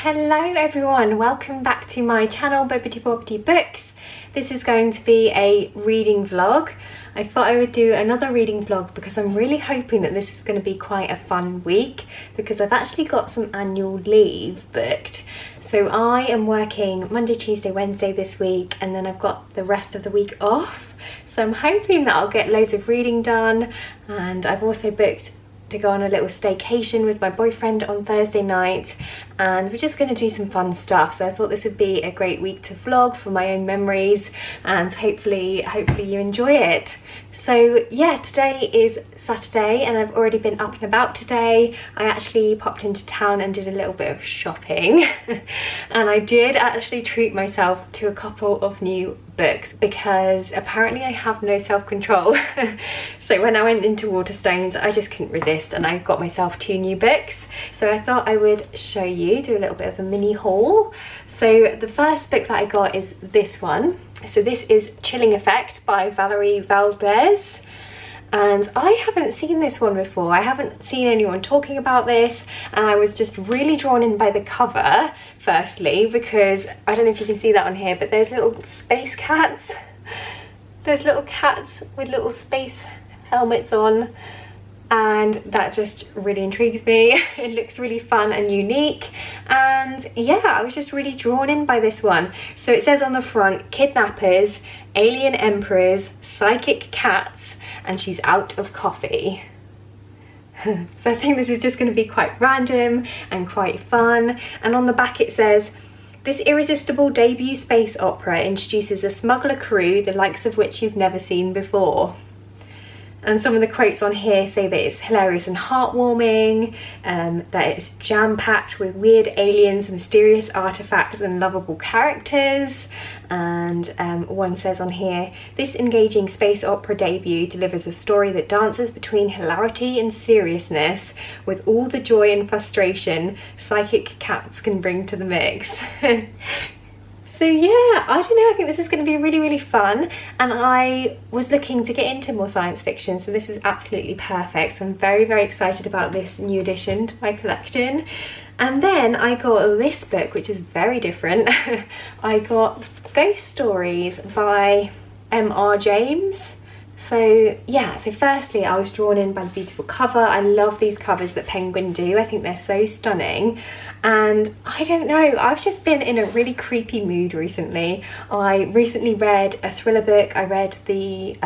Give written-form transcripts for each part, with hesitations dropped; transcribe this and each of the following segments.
Hello everyone, welcome back to my channel Bobbity Bobbity Books. This is going to be a reading vlog. I thought I would do another reading vlog because I'm really hoping that this is going to be quite a fun week because I've actually got some annual leave booked. So I am working Monday, Tuesday, Wednesday this week, and then I've got the rest of the week off. So I'm hoping that I'll get loads of reading done, and I've also booked to go on a little staycation with my boyfriend on Thursday night, and we're just going to do some fun stuff. So I thought this would be a great week to vlog for my own memories, and hopefully you enjoy it. So yeah, today is Saturday and I've already been up and about today. I actually popped into town and did a little bit of shopping and I did actually treat myself to a couple of new books because apparently I have no self-control. So when I went into Waterstones, I just couldn't resist and I got myself 2 new books. So I thought I would show you, do a little bit of a mini haul. So the first book that I got is this one. So this is Chilling Effect by Valerie Valdes. And I haven't seen this one before. I haven't seen anyone talking about this, and I was just really drawn in by the cover, firstly, because I don't know if you can see that on here, but there's little space cats. There's little cats with little space helmets on, and that just really intrigues me. It looks really fun and unique, and yeah, I was just really drawn in by this one. So it says on the front, kidnappers, alien emperors, psychic cats, and she's out of coffee. So I think this is just going to be quite random and quite fun. And on the back it says, this irresistible debut space opera introduces a smuggler crew, the likes of which you've never seen before. And some of the quotes on here say that it's hilarious and heartwarming, that it's jam-packed with weird aliens, mysterious artifacts and lovable characters. And one says on here, this engaging space opera debut delivers a story that dances between hilarity and seriousness with all the joy and frustration psychic cats can bring to the mix. So yeah, I don't know, I think this is going to be really fun, and I was looking to get into more science fiction, so this is absolutely perfect. So I'm very excited about this new addition to my collection. And then I got this book, which is very different. I got Ghost Stories by M.R. James. So yeah, so firstly I was drawn in by the beautiful cover. I love these covers that Penguin do. I think they're so stunning. And I don't know, I've just been in a really creepy mood recently. I recently read a thriller book. I read the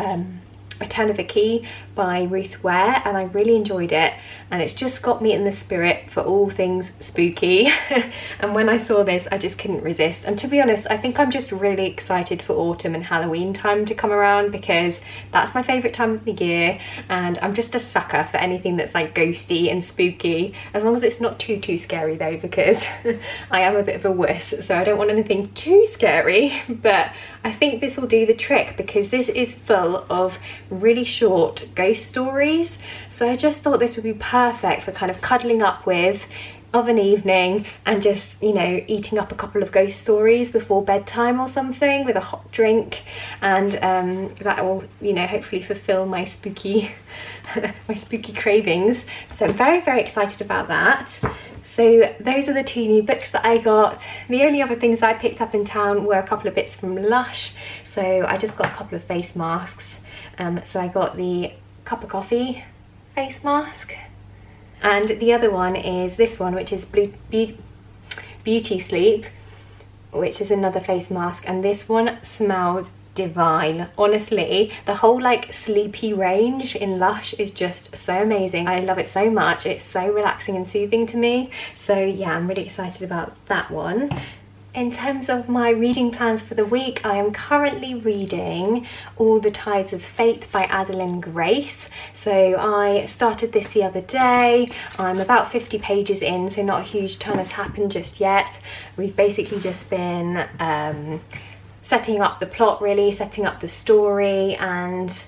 Return of a Key by Ruth Ware, and I really enjoyed it, and it's just got me in the spirit for all things spooky. And when I saw this, I just couldn't resist. And to be honest, I think I'm just really excited for autumn and Halloween time to come around because that's my favourite time of the year, and I'm just a sucker for anything that's like ghosty and spooky, as long as it's not too scary though, because I am a bit of a wuss, so I don't want anything too scary. But I think this will do the trick because this is full of really short ghost stories. So I just thought this would be perfect for kind of cuddling up with of an evening and just, you know, eating up a couple of ghost stories before bedtime or something with a hot drink, and that will, you know, hopefully fulfill my spooky my spooky cravings. So I'm very excited about that. So those are the 2 new books that I got. The only other things I picked up in town were a couple of bits from Lush. So I just got a couple of face masks. So I got the cup of coffee face mask, and the other one is this one, which is Beauty Sleep, which is another face mask, and this one smells divine. Honestly, the whole like sleepy range in Lush is just so amazing. I love it so much. It's so relaxing and soothing to me. So yeah, I'm really excited about that one. In terms of my reading plans for the week, I am currently reading All the Tides of Fate by Adalyn Grace. So I started this the other day. I'm about 50 pages in, so not a huge ton has happened just yet. We've basically just been setting up the plot, really, setting up the story, and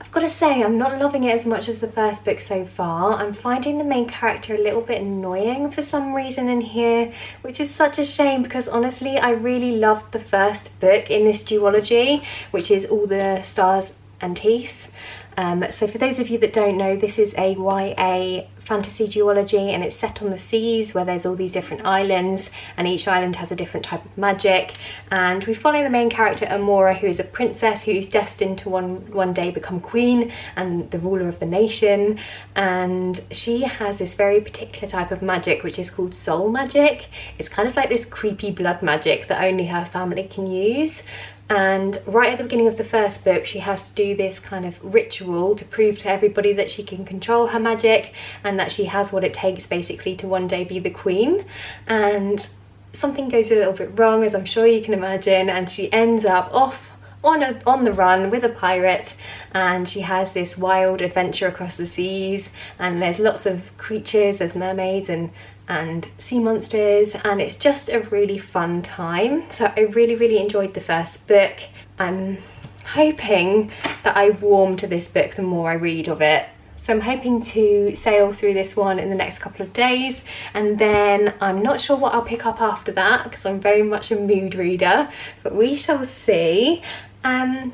I've got to say I'm not loving it as much as the first book so far. I'm finding the main character a little bit annoying for some reason in here, which is such a shame because honestly I really loved the first book in this duology, which is All the Stars and Teeth. So for those of you that don't know, this is a YA fantasy duology, and it's set on the seas where there's all these different islands, and each island has a different type of magic. And we follow the main character Amora, who is a princess who's destined to one day become queen and the ruler of the nation. And she has this very particular type of magic which is called soul magic. It's kind of like this creepy blood magic that only her family can use. And right at the beginning of the first book, she has to do this kind of ritual to prove to everybody that she can control her magic and that she has what it takes basically to one day be the queen. And something goes a little bit wrong, as I'm sure you can imagine, and she ends up off on the run with a pirate, and she has this wild adventure across the seas, and there's lots of creatures, there's mermaids and sea monsters, and it's just a really fun time. So I really enjoyed the first book. I'm hoping that I warm to this book the more I read of it. So I'm hoping to sail through this one in the next couple of days, and then I'm not sure what I'll pick up after that because I'm very much a mood reader, but we shall see.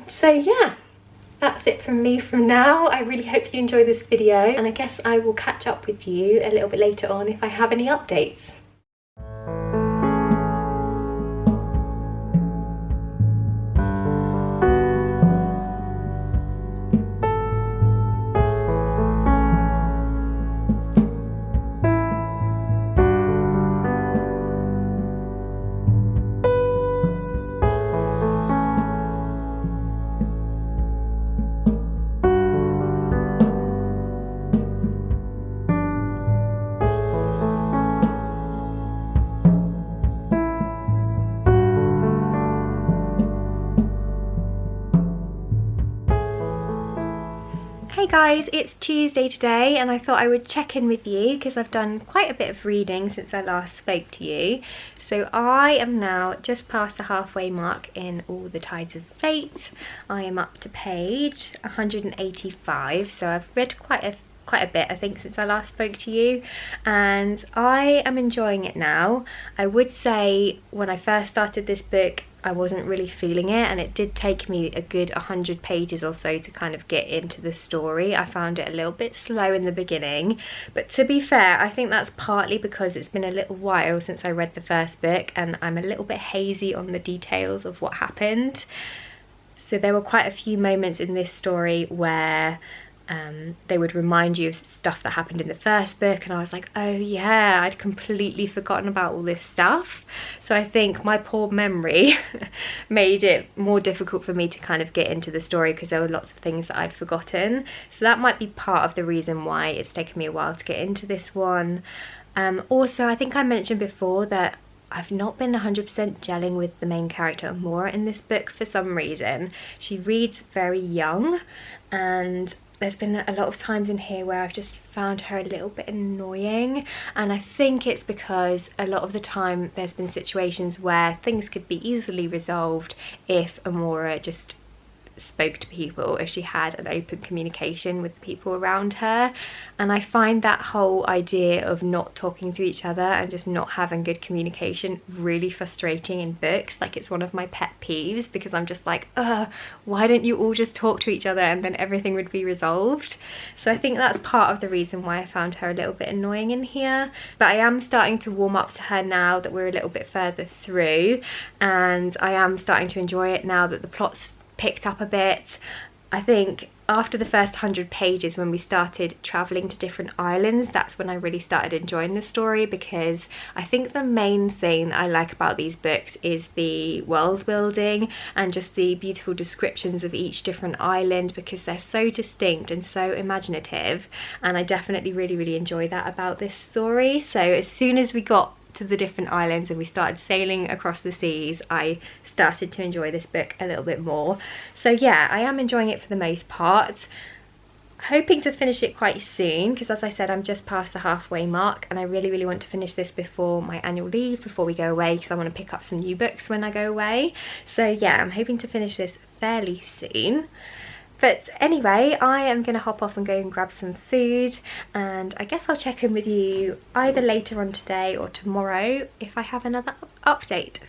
So yeah, that's it from me from now. I really hope you enjoy this video, and I guess I will catch up with you a little bit later on if I have any updates. Hey guys, it's Tuesday today, and I thought I would check in with you because I've done quite a bit of reading since I last spoke to you. So I am now just past the halfway mark in All the Tides of Fate. I am up to page 185, so I've read quite a bit, I think, since I last spoke to you, and I am enjoying it now. I would say when I first started this book I wasn't really feeling it, and it did take me a good 100 pages or so to kind of get into the story. I found it a little bit slow in the beginning, but to be fair, I think that's partly because it's been a little while since I read the first book and I'm a little bit hazy on the details of what happened. So there were quite a few moments in this story where they would remind you of stuff that happened in the first book, and I was like, oh yeah, I'd completely forgotten about all this stuff. So I think my poor memory made it more difficult for me to kind of get into the story because there were lots of things that I'd forgotten. So that might be part of the reason why it's taken me a while to get into this one. Also, I think I mentioned before that I've not been 100% gelling with the main character Amora in this book for some reason. She reads very young, and there's been a lot of times in here where I've just found her a little bit annoying, and I think it's because a lot of the time there's been situations where things could be easily resolved if Amora just spoke to people, if she had an open communication with the people around her. And I find that whole idea of not talking to each other and just not having good communication really frustrating in books. Like, it's one of my pet peeves because I'm just like, why don't you all just talk to each other and then everything would be resolved? So I think that's part of the reason why I found her a little bit annoying in here. But I am starting to warm up to her now that we're a little bit further through, and I am starting to enjoy it now that the plot's picked up a bit. I think after the first 100 pages, when we started traveling to different islands, that's when I really started enjoying the story, because I think the main thing I like about these books is the world building and just the beautiful descriptions of each different island, because they're so distinct and so imaginative, and I definitely really enjoy that about this story. So as soon as we got to the different islands and we started sailing across the seas, I started to enjoy this book a little bit more. So yeah, I am enjoying it for the most part. Hoping to finish it quite soon, because as I said, I'm just past the halfway mark, and I really want to finish this before my annual leave, before we go away, because I want to pick up some new books when I go away. So yeah, I'm hoping to finish this fairly soon. But anyway, I am going to hop off and go and grab some food, and I guess I'll check in with you either later on today or tomorrow if I have another update.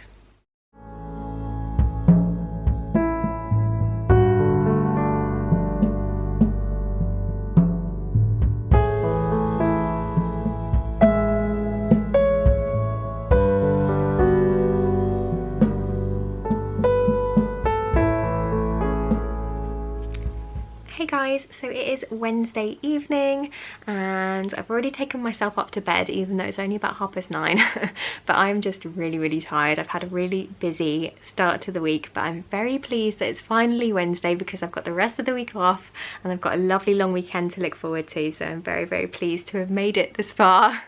guys, so it is Wednesday evening and I've already taken myself up to bed even though it's only about 9:30 but I'm just really tired. I've had a really busy start to the week, but I'm very pleased that it's finally Wednesday because I've got the rest of the week off and I've got a lovely long weekend to look forward to, so I'm very pleased to have made it this far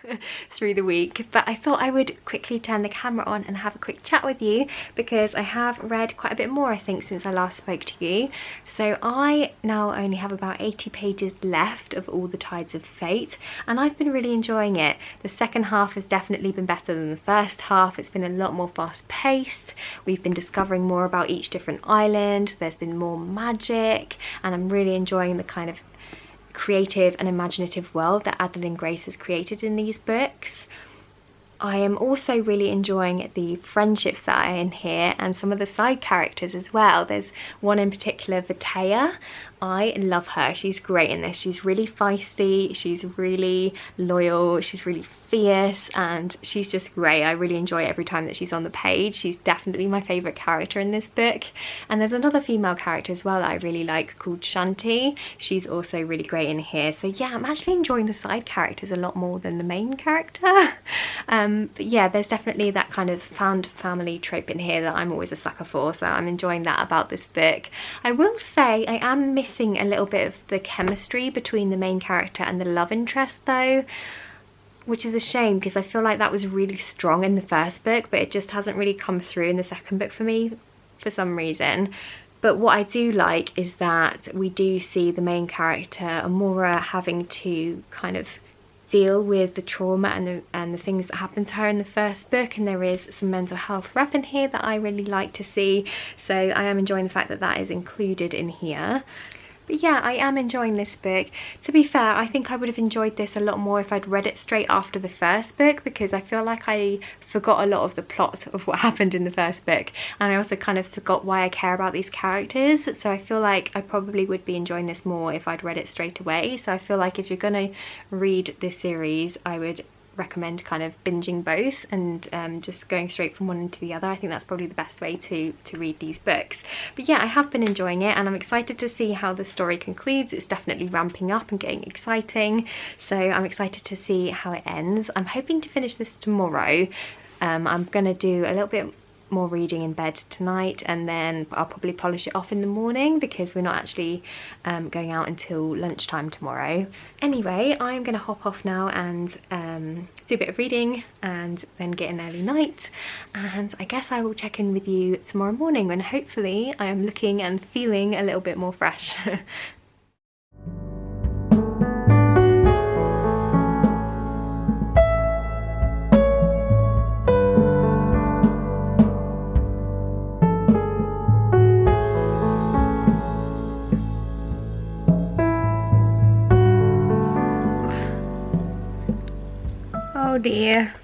through the week. But I thought I would quickly turn the camera on and have a quick chat with you because I have read quite a bit more, I think, since I last spoke to you. So I now only have about 80 pages left of All the Tides of Fate and I've been really enjoying it. The second half has definitely been better than the first half. It's been a lot more fast paced. We've been discovering more about each different island. There's been more magic and I'm really enjoying the kind of creative and imaginative world that Adalyn Grace has created in these books. I am also really enjoying the friendships that are in here and some of the side characters as well. There's one in particular, Vitea. I love her. She's great in this. She's really feisty, she's really loyal, she's really fierce, and she's just great. I really enjoy every time that she's on the page. She's definitely my favourite character in this book. And there's another female character as well that I really like called Shanti. She's also really great in here. So yeah, I'm actually enjoying the side characters a lot more than the main character. But yeah, there's definitely that kind of found family trope in here that I'm always a sucker for, so I'm enjoying that about this book. I will say I am missing a little bit of the chemistry between the main character and the love interest though, which is a shame because I feel like that was really strong in the first book, but it just hasn't really come through in the second book for me for some reason. But what I do like is that we do see the main character, Amora, having to kind of deal with the trauma and the things that happened to her in the first book, and there is some mental health rep in here that I really like to see, so I am enjoying the fact that that is included in here. But yeah, I am enjoying this book. To be fair, I think I would have enjoyed this a lot more if I'd read it straight after the first book, because I feel like I forgot a lot of the plot of what happened in the first book, and I also kind of forgot why I care about these characters, so I feel like I probably would be enjoying this more if I'd read it straight away. So I feel like if you're gonna read this series, I would recommend kind of binging both and just going straight from one into the other. I think that's probably the best way to read these books. But yeah, I have been enjoying it and I'm excited to see how the story concludes. It's definitely ramping up and getting exciting, so I'm excited to see how it ends. I'm hoping to finish this tomorrow. I'm gonna do a little bit more reading in bed tonight and then I'll probably polish it off in the morning because we're not actually going out until lunchtime tomorrow. Anyway, I'm gonna hop off now and do a bit of reading and then get an early night, and I guess I will check in with you tomorrow morning when hopefully I am looking and feeling a little bit more fresh. Oh dear.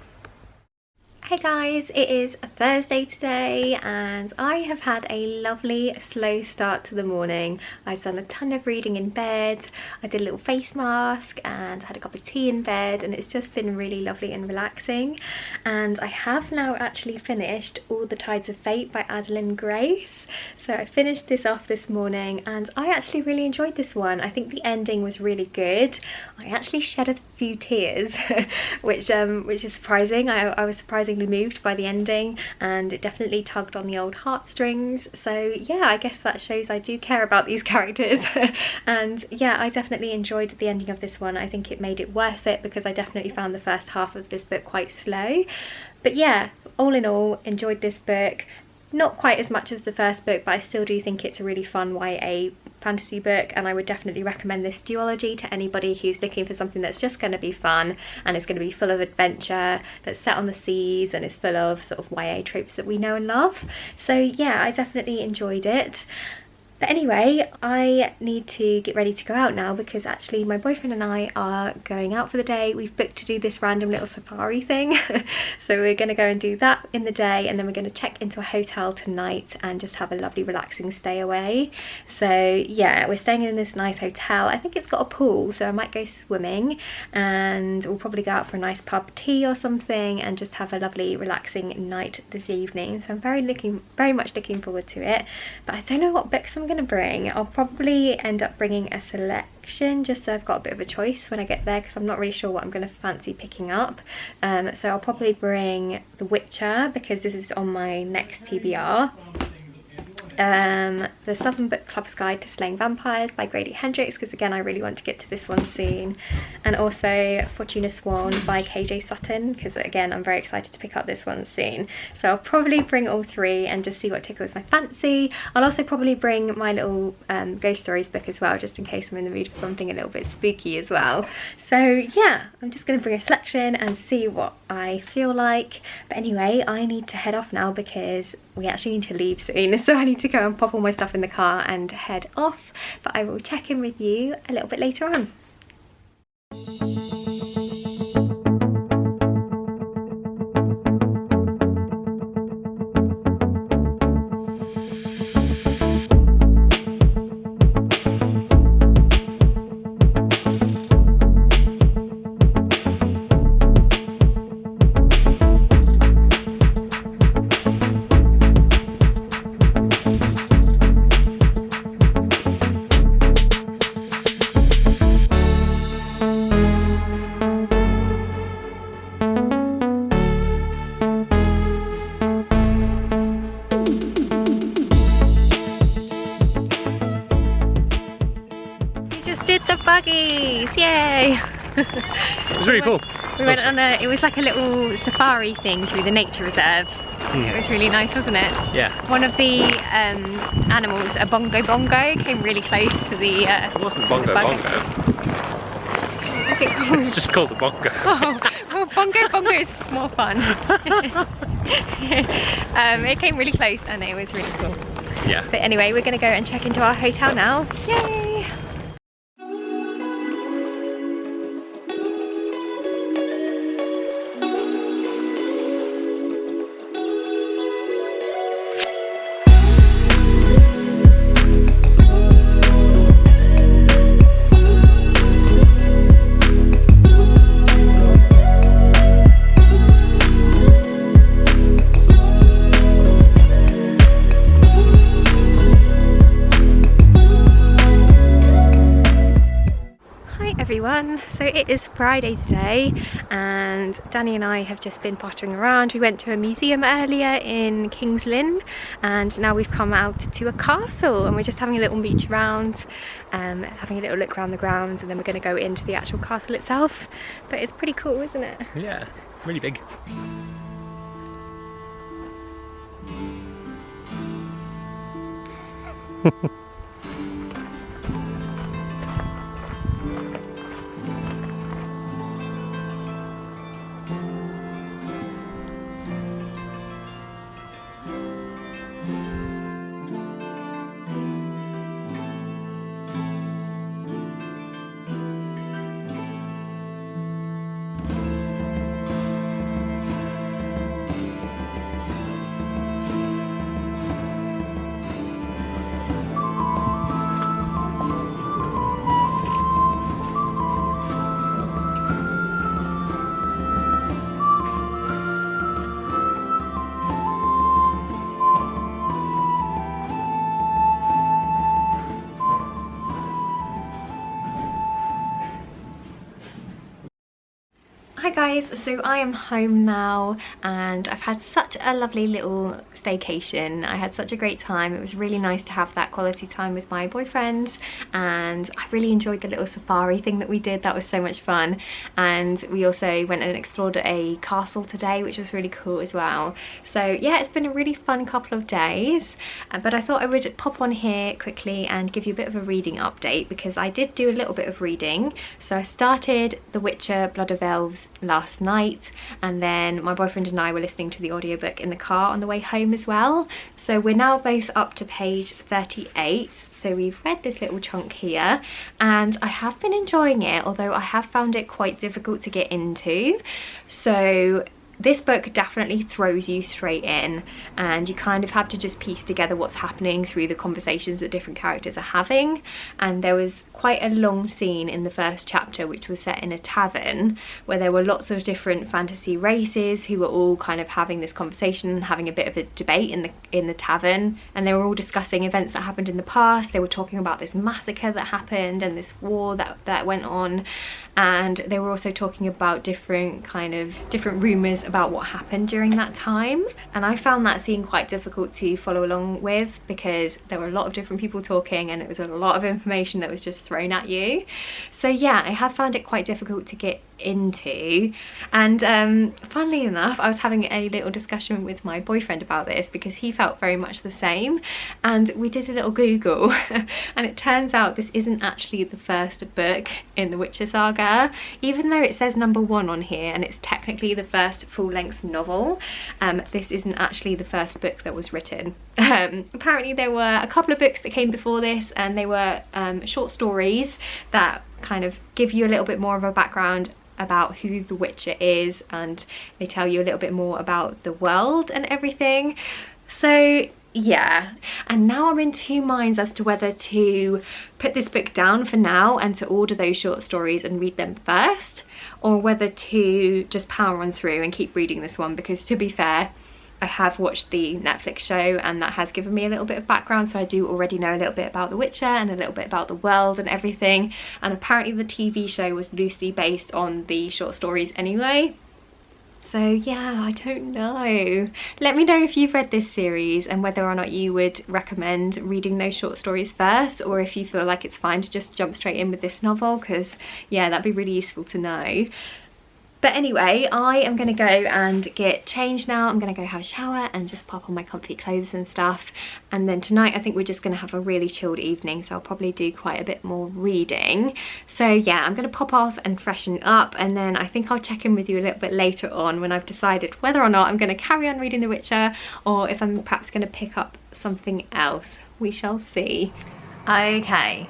Hey guys, it is a Thursday today and I have had a lovely slow start to the morning. I've done a ton of reading in bed, I did a little face mask and had a cup of tea in bed, and it's just been really lovely and relaxing. And I have now actually finished All the Tides of Fate by Adalyn Grace. So I finished this off this morning and I actually really enjoyed this one. I think the ending was really good. I actually shed a few tears which is surprising. I was surprisingly moved by the ending and it definitely tugged on the old heartstrings, so yeah, I guess that shows I do care about these characters. And yeah, I definitely enjoyed the ending of this one. I think it made it worth it because I definitely found the first half of this book quite slow. But yeah, all in all, enjoyed this book. Not quite as much as the first book, but I still do think it's a really fun YA fantasy book, and I would definitely recommend this duology to anybody who's looking for something that's just going to be fun and it's going to be full of adventure, that's set on the seas and is full of sort of YA tropes that we know and love. So yeah, I definitely enjoyed it. But anyway, I need to get ready to go out now because actually my boyfriend and I are going out for the day. We've booked to do this random little safari thing. So we're going to go and do that in the day and then we're going to check into a hotel tonight and just have a lovely relaxing stay away. So yeah, we're staying in this nice hotel. I think it's got a pool, so I might go swimming and we'll probably go out for a nice pub tea or something and just have a lovely relaxing night this evening. So I'm very much looking forward to it. But I don't know what books I'm going going to bring, I'll probably end up bringing a selection just so I've got a bit of a choice when I get there, because I'm not really sure what I'm going to fancy picking up. So I'll probably bring The Witcher because this is on my next TBR. The Southern Book Club's Guide to Slaying Vampires by Grady Hendrix, because again I really want to get to this one soon, and also Fortuna Swan by KJ Sutton, because again I'm very excited to pick up this one soon. So I'll probably bring all three and just see what tickles my fancy. I'll also probably bring my little ghost stories book as well, just in case I'm in the mood for something a little bit spooky as well. So yeah, I'm just going to bring a selection and see what I feel like. But anyway, I need to head off now because we actually need to leave soon, so I need to go and pop all my stuff in the car and head off, but I will check in with you a little bit later on. Buggies, yay! It was really cool. We went on it was like a little safari thing through the nature reserve. It was really nice, wasn't it? Yeah. One of the animals, a bongo, came really close to the it wasn't bongo. What's it called? It's just called the bongo. Oh, well, bongo is more fun. It came really close and it was really cool. Yeah. But anyway, we're going to go and check into our hotel now. Yay! So it is Friday today and Danny and I have just been pottering around. We went to a museum earlier in King's Lynn and now we've come out to a castle and we're just having a little mooch around, having a little look around the grounds, and then we're going to go into the actual castle itself. But it's pretty cool, isn't it? Yeah, really big. Hi guys, so I am home now and I've had such a lovely little staycation. I had such a great time. It was really nice to have that quality time with my boyfriend and I really enjoyed the little safari thing that we did. That was so much fun, and we also went and explored a castle today, which was really cool as well. So yeah, it's been a really fun couple of days, but I thought I would pop on here quickly and give you a bit of a reading update because I did do a little bit of reading. So I started The Witcher Blood of Elves last night, and then my boyfriend and I were listening to the audiobook in the car on the way home as well. So we're now both up to page 38, so we've read this little chunk here and I have been enjoying it, although I have found it quite difficult to get into. So this book definitely throws you straight in, and you kind of have to just piece together what's happening through the conversations that different characters are having. And there was quite a long scene in the first chapter which was set in a tavern where there were lots of different fantasy races who were all kind of having this conversation and having a bit of a debate in the tavern, and they were all discussing events that happened in the past. They were talking about this massacre that happened and this war that went on, and they were also talking about different rumours about what happened during that time. And I found that scene quite difficult to follow along with because there were a lot of different people talking and it was a lot of information that was just thrown at you. So yeah, I have found it quite difficult to get into. And funnily enough, I was having a little discussion with my boyfriend about this because he felt very much the same, and we did a little Google and it turns out this isn't actually the first book in the Witcher saga, even though it says #1 on here and it's technically the first full-length novel. This isn't actually the first book that was written. Apparently there were a couple of books that came before this, and they were short stories that kind of give you a little bit more of a background about who the Witcher is, and they tell you a little bit more about the world and everything. So yeah, and now I'm in two minds as to whether to put this book down for now and to order those short stories and read them first, or whether to just power on through and keep reading this one, because to be fair, I have watched the Netflix show and that has given me a little bit of background, so I do already know a little bit about The Witcher and a little bit about the world and everything. And apparently the TV show was loosely based on the short stories anyway. So yeah, I don't know. Let me know if you've read this series and whether or not you would recommend reading those short stories first, or if you feel like it's fine to just jump straight in with this novel, because yeah, that'd be really useful to know. But anyway, I am going to go and get changed now. I'm going to go have a shower and just pop on my comfy clothes and stuff. And then tonight I think we're just going to have a really chilled evening, so I'll probably do quite a bit more reading. So yeah, I'm going to pop off and freshen up, and then I think I'll check in with you a little bit later on when I've decided whether or not I'm going to carry on reading The Witcher or if I'm perhaps going to pick up something else. We shall see. Okay.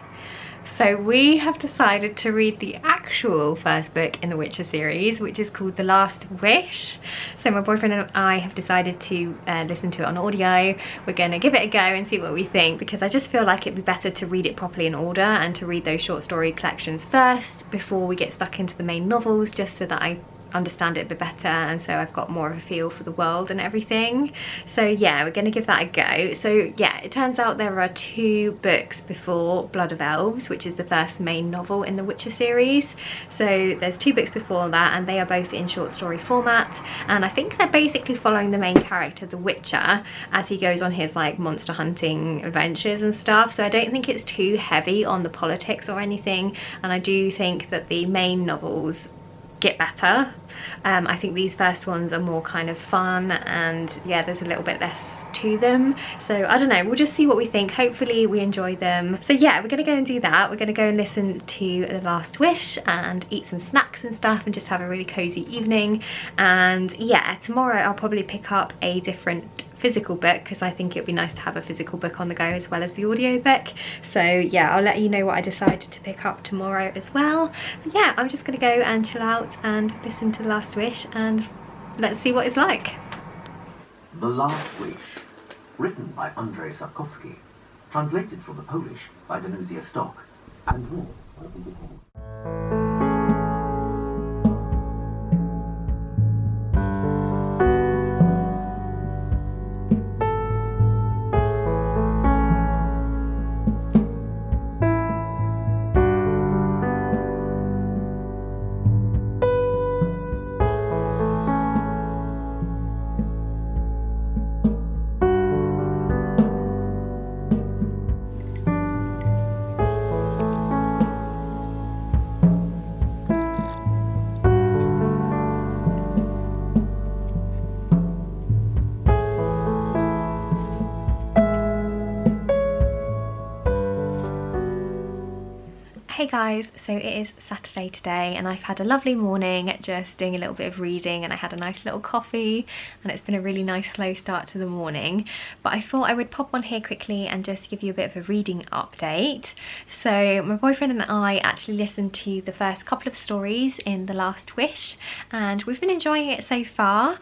So we have decided to read the actual first book in the Witcher series, which is called The Last Wish. So my boyfriend and I have decided to listen to it on audio. We're going to give it a go and see what we think, because I just feel like it'd be better to read it properly in order and to read those short story collections first before we get stuck into the main novels, just so that I understand it a bit better, and so I've got more of a feel for the world and everything. So yeah, we're going to give that a go. So yeah, it turns out there are 2 books before Blood of Elves, which is the first main novel in the Witcher series. So there's 2 books before that, and they are both in short story format, and I think they're basically following the main character, the Witcher, as he goes on his like monster hunting adventures and stuff. So I don't think it's too heavy on the politics or anything, and I do think that the main novels get better. I think these first ones are more kind of fun, and yeah, there's a little bit less to them. So I don't know, we'll just see what we think. Hopefully we enjoy them. So yeah, we're gonna go and do that. We're gonna go and listen to The Last Wish and eat some snacks and stuff and just have a really cozy evening. And yeah, tomorrow I'll probably pick up a different physical book, because I think it'd be nice to have a physical book on the go as well as the audio book. So yeah, I'll let you know what I decided to pick up tomorrow as well. But yeah, I'm just gonna go and chill out and listen to The Last Wish, and let's see what it's like. The Last Wish, written by Andrzej Sapkowski, translated from the Polish by Danusia Stock, and read by Independent. Hey guys, so it is Saturday today and I've had a lovely morning just doing a little bit of reading, and I had a nice little coffee and it's been a really nice slow start to the morning. But I thought I would pop on here quickly and just give you a bit of a reading update. So my boyfriend and I actually listened to the first couple of stories in The Last Wish and we've been enjoying it so far.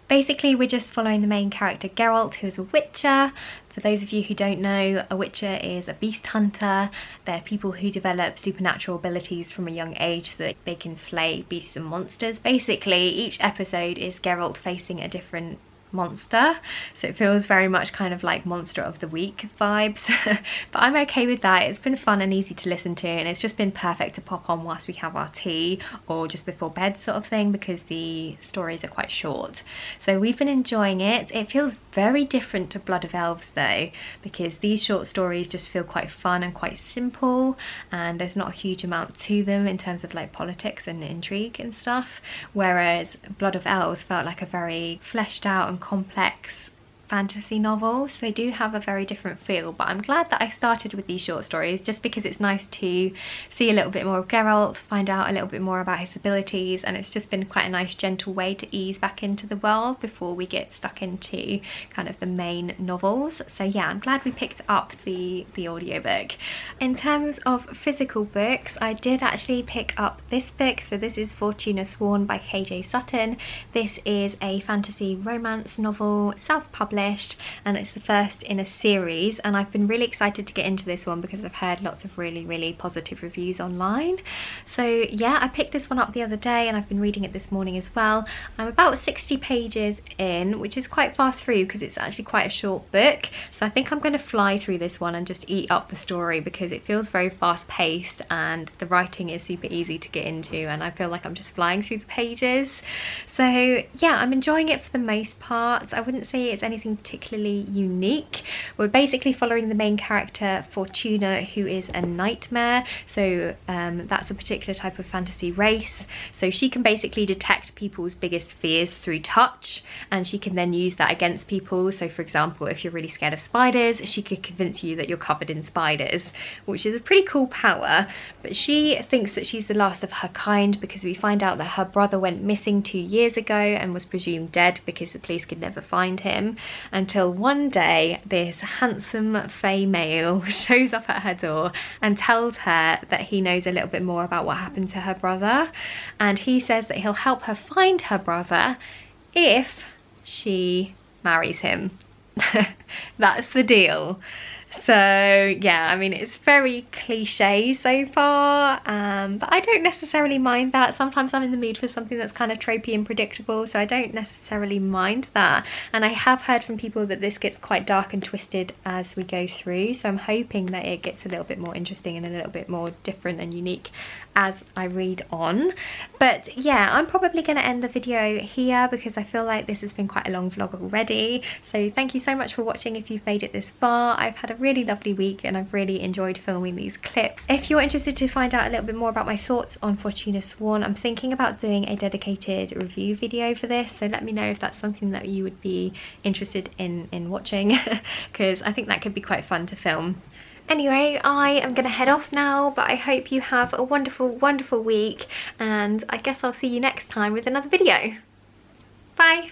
Basically, we're just following the main character Geralt, who is a witcher. For those of you who don't know, a witcher is a beast hunter. They're people who develop supernatural abilities from a young age so that they can slay beasts and monsters. Basically, each episode is Geralt facing a different monster, so it feels very much kind of like Monster of the Week vibes. But I'm okay with that. It's been fun and easy to listen to, and it's just been perfect to pop on whilst we have our tea or just before bed sort of thing, because the stories are quite short. So we've been enjoying it. It feels very different to Blood of Elves though, because these short stories just feel quite fun and quite simple, and there's not a huge amount to them in terms of like politics and intrigue and stuff, whereas Blood of Elves felt like a very fleshed out and complex fantasy novel. So they do have a very different feel, but I'm glad that I started with these short stories just because it's nice to see a little bit more of Geralt, find out a little bit more about his abilities, and it's just been quite a nice gentle way to ease back into the world before we get stuck into kind of the main novels. So yeah, I'm glad we picked up the audiobook. In terms of physical books, I did actually pick up this book. So this is Fortuna Sworn by KJ Sutton. This is a fantasy romance novel, self-published, and it's the first in a series, and I've been really excited to get into this one because I've heard lots of really positive reviews online. So yeah, I picked this one up the other day and I've been reading it this morning as well. I'm about 60 pages in, which is quite far through because it's actually quite a short book, so I think I'm going to fly through this one and just eat up the story because it feels very fast paced and the writing is super easy to get into, and I feel like I'm just flying through the pages. So yeah, I'm enjoying it for the most part. I wouldn't say it's anything particularly unique. We're basically following the main character Fortuna, who is a nightmare. So that's a particular type of fantasy race. So she can basically detect people's biggest fears through touch, and she can then use that against people. So for example, if you're really scared of spiders, she could convince you that you're covered in spiders, which is a pretty cool power. But she thinks that she's the last of her kind because we find out that her brother went missing 2 years ago and was presumed dead because the police could never find him, until one day this handsome fey male shows up at her door and tells her that he knows a little bit more about what happened to her brother, and he says that he'll help her find her brother if she marries him. That's the deal. So yeah, I mean, it's very cliche so far, but I don't necessarily mind that. Sometimes I'm in the mood for something that's kind of tropey and predictable, so I don't necessarily mind that. And I have heard from people that this gets quite dark and twisted as we go through, so I'm hoping that it gets a little bit more interesting and a little bit more different and unique as I read on. But yeah, I'm probably going to end the video here because I feel like this has been quite a long vlog already. So thank you so much for watching if you've made it this far. I've had a really lovely week and I've really enjoyed filming these clips. If you're interested to find out a little bit more about my thoughts on Fortuna Sworn, I'm thinking about doing a dedicated review video for this, so let me know if that's something that you would be interested in watching because I think that could be quite fun to film. Anyway, I am going to head off now, but I hope you have a wonderful week, and I guess I'll see you next time with another video. Bye!